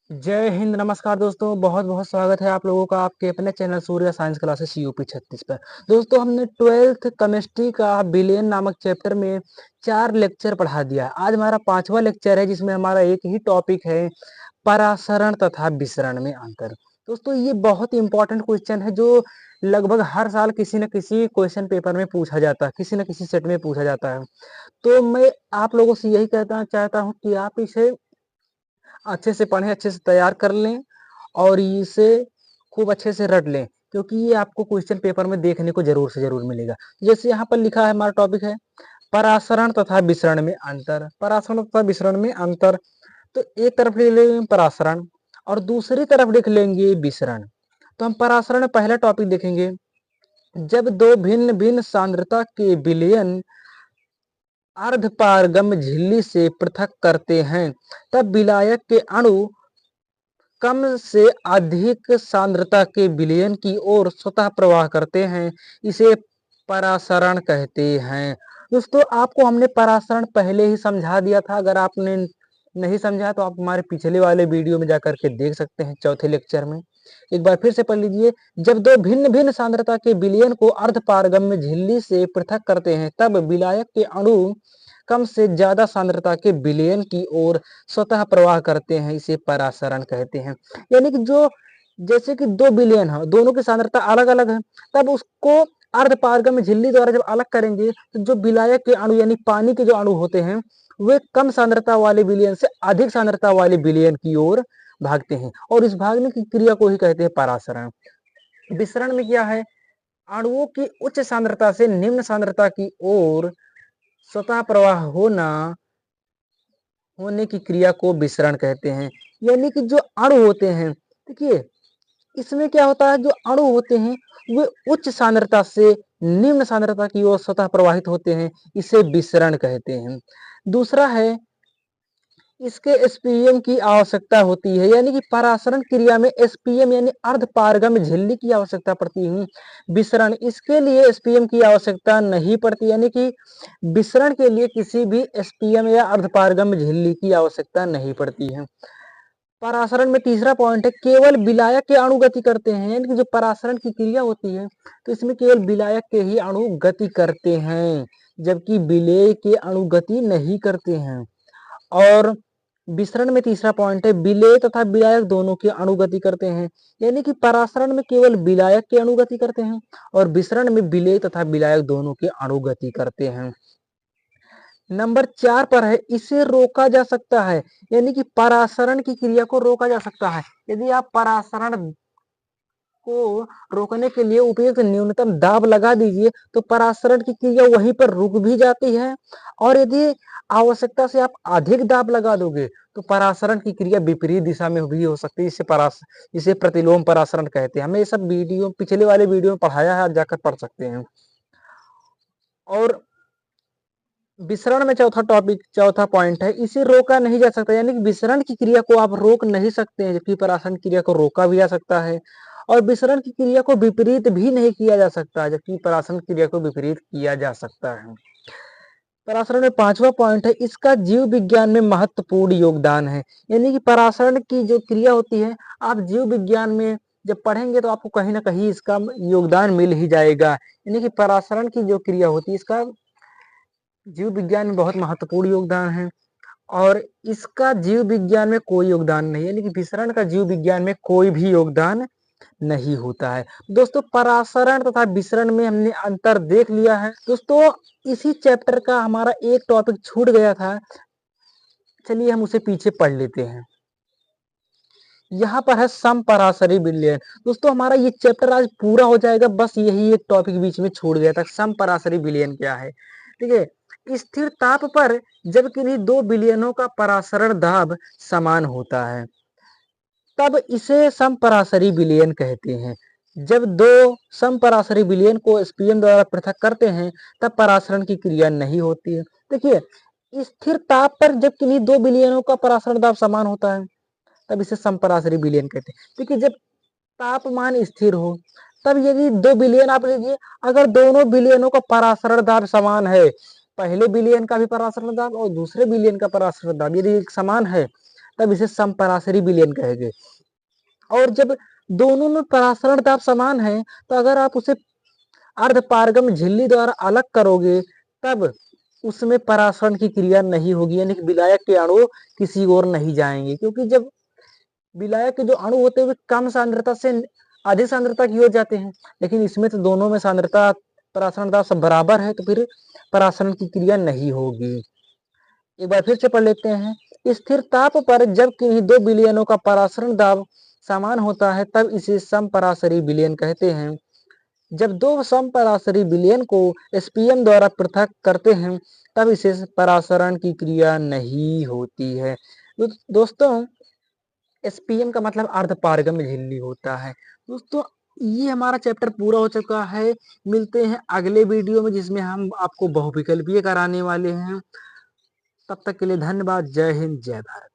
जय हिंद, नमस्कार दोस्तों। बहुत बहुत स्वागत है आप लोगों का आपके अपने चैनल सूर्य साइंस क्लासेस यूपी 36 पर। दोस्तों, हमने 12th केमिस्ट्री का बिलियन नामक चैप्टर में 4 लेक्चर पढ़ा दिया। आज हमारा 5वां लेक्चर है, जिसमें हमारा एक ही टॉपिक है, परासरण तथा विसरण में अंतर। दोस्तों, ये बहुत ही इंपॉर्टेंट क्वेश्चन है जो लगभग हर साल किसी न किसी क्वेश्चन पेपर में पूछा जाता है, किसी न किसी सेट में पूछा जाता है। तो मैं आप लोगों से यही कहना चाहता हूँ कि आप इसे अच्छे से पढ़ें, अच्छे से तैयार कर लें और इसे खूब अच्छे से रट लें, क्योंकि ये आपको क्वेश्चन पेपर में देखने को जरूर से जरूर मिलेगा। जैसे यहाँ पर लिखा है, हमारा टॉपिक है परासरण तथा विसरण में अंतर। परासरण तथा विसरण में अंतर, तो एक तरफ लिख लेंगे परासरण और दूसरी तरफ लिख लेंगे विसरण। तो हम परासरण में पहला टॉपिक देखेंगे। जब दो भिन्न भिन्न सांद्रता के विलयन अर्धपारगम्य झिल्ली से पृथक करते हैं, तब विलायक के अणु कम से अधिक सांद्रता के विलयन की ओर स्वतः प्रवाह करते हैं। इसे परासरण कहते हैं। दोस्तों, आपको हमने परासरण पहले ही समझा दिया था। अगर आपने नहीं समझा तो आप हमारे पिछले वाले वीडियो में जाकर के देख सकते हैं, चौथे लेक्चर में। एक बार फिर से पढ़ लीजिए। जब दो भिन्न भिन्न सांद्रता के विलयन को अर्धपारगम्य झिल्ली से पृथक करते हैं, तब विलायक के अणु कम से ज्यादा सांद्रता के विलयन की ओर स्वतः प्रवाह करते हैं। इसे परासरण कहते हैं। यानी कि जो जैसे कि दो विलयन है, दोनों की सांद्रता अलग अलग है, तब उसको अर्धपारगम्य झिल्ली द्वारा जब अलग करेंगे तो जो विलायक के अणु यानी पानी के जो अणु होते हैं, वे कम सांद्रता वाले विलयन से अधिक सांद्रता वाले विलयन की ओर भागते हैं, और इस भागने की क्रिया को ही कहते हैं परासरण। विसरण में क्या है? अणुओं की उच्च सांद्रता से निम्न सांद्रता की ओर स्वतः प्रवाह होने की क्रिया को विसरण कहते हैं। यानी कि जो अणु होते हैं, देखिए इसमें क्या होता है, जो अणु होते हैं वे उच्च सांद्रता से निम्न सांद्रता की ओर स्वतः प्रवाहित होते हैं। इसे विसरण कहते हैं। दूसरा है, इसके एसपीएम की आवश्यकता होती है। यानी कि परासरण क्रिया में एसपीएम यानी अर्धपारगम्य झिल्ली की आवश्यकता पड़ती है। विसरण, इसके लिए एसपीएम की आवश्यकता नहीं पड़ती। यानी कि विसरण के लिए किसी भी एसपीएम या अर्धपारगम्य झिल्ली की आवश्यकता नहीं पड़ती है। परासरण में तीसरा पॉइंट है, केवल विलायक के अणु गति करते हैं। यानी कि जो परासरण की क्रिया होती है, तो इसमें केवल विलायक के ही अणु गति करते हैं, जबकि विलेय के अणु गति नहीं करते हैं। और विसरण में तीसरा पॉइंट है, विलेय तथा विलायक दोनों के अणु गति करते हैं। यानी कि परासरण में केवल विलायक के अणु गति करते हैं और विसरण में विलेय तथा विलायक दोनों के अणु गति करते हैं। नंबर 4 पर है, इसे रोका जा सकता है। यानी कि परासरण की क्रिया को रोका जा सकता है। यदि आप परासरण को रोकने के लिए उपयुक्त न्यूनतम दाब लगा दीजिए तो परासरण की क्रिया वहीं पर रुक भी जाती है, और यदि आवश्यकता से आप अधिक दाब लगा दोगे तो परासरण की क्रिया विपरीत दिशा में भी हो सकती है। इसे प्रतिलोम परासरण कहते हैं। हमें ये सब वीडियो पिछले वाले वीडियो में पढ़ाया है, आप जाकर पढ़ सकते हैं। और विसरण में चौथा पॉइंट है, इसे रोका नहीं जा सकता। यानी कि विसरण की क्रिया को आप रोक नहीं सकते हैं, जबकि परासरण क्रिया को रोका भी जा सकता है। और विसरण की क्रिया को विपरीत भी नहीं किया जा सकता, जबकि परासरण क्रिया को विपरीत किया जा सकता है। परासरण में 5वां पॉइंट है, इसका जीव विज्ञान में महत्वपूर्ण योगदान है। यानी कि परासरण की जो क्रिया होती है, आप जीव विज्ञान में जब पढ़ेंगे तो आपको कहीं ना कहीं इसका योगदान मिल ही जाएगा। यानी कि परासरण की जो क्रिया होती है, इसका जीव विज्ञान में बहुत महत्वपूर्ण योगदान है, और इसका जीव विज्ञान में कोई योगदान नहीं। यानी कि विसरण का जीव विज्ञान में कोई भी योगदान नहीं होता है। दोस्तों, परासरण तथा विसरण में हमने अंतर देख लिया है। दोस्तों, इसी चैप्टर का हमारा एक टॉपिक छूट गया था, चलिए हम उसे पीछे पढ़ लेते हैं। यहाँ पर है समपरासरी विलयन। दोस्तों, हमारा ये चैप्टर आज पूरा हो जाएगा, बस यही एक टॉपिक बीच में छूट गया था। समपरासरी विलयन क्या है? ठीक है, स्थिर ताप पर जब किन्हीं दो विलयनों का परासरण दाब समान होता है, तब इसे समपरासरी विलयन कहते हैं। जब दो समपरासरी विलयन को एसपीएम द्वारा पृथक करते हैं, तब परासरण की क्रिया नहीं होती है। देखिए, स्थिर ताप पर जब किन्हीं दो विलयनों का परासरण दाब समान होता है, तब इसे समपरासरी विलयन कहते हैं। देखिए, जब तापमान स्थिर हो, तब यदि दो विलयन आप लीजिए, अगर दोनों विलयनों का परासरण दाब समान है, पहले विलयन का भी परासरण दाब और दूसरे विलयन का परासरण दाब यदि एक समान है, तब इसे समपराशरी विलयन कहेंगे। और जब दोनों में परासरण दाब समान है, तो अगर आप उसे अर्धपारगम झिल्ली द्वारा अलग करोगे, तब उसमें परासरण की क्रिया नहीं होगी, यानी कि विलायक के अणु किसी ओर नहीं जाएंगे, क्योंकि जब विलायक के जो अणु होते हैं वे कम सांद्रता से अधिक सांद्रता की ओर जाते हैं, लेकिन इसमें तो दोनों में सांद्रता परासरण दाब सब बराबर है, तो फिर परासरण की क्रिया नहीं होगी। एक बार फिर से पढ़ लेते हैं। स्थिर ताप पर जब किन्हीं दो विलयनों का परासरण दाब समान होता है, तब इसे समपराशरी विलयन कहते हैं। जब दो समपराशरी विलयन को एसपीएम द्वारा पृथक करते हैं, तब इसे परासरण की क्रिया नहीं होती है। दोस्तों, एसपीएम का मतलब अर्धपारगम्य झिल्ली होता है। दोस्तों, ये हमारा चैप्टर पूरा हो चुका है। मिलते हैं अगले वीडियो में, जिसमें हम आपको बहुविकल्पीय कराने वाले हैं। तब तक के लिए धन्यवाद। जय हिंद, जय भारत।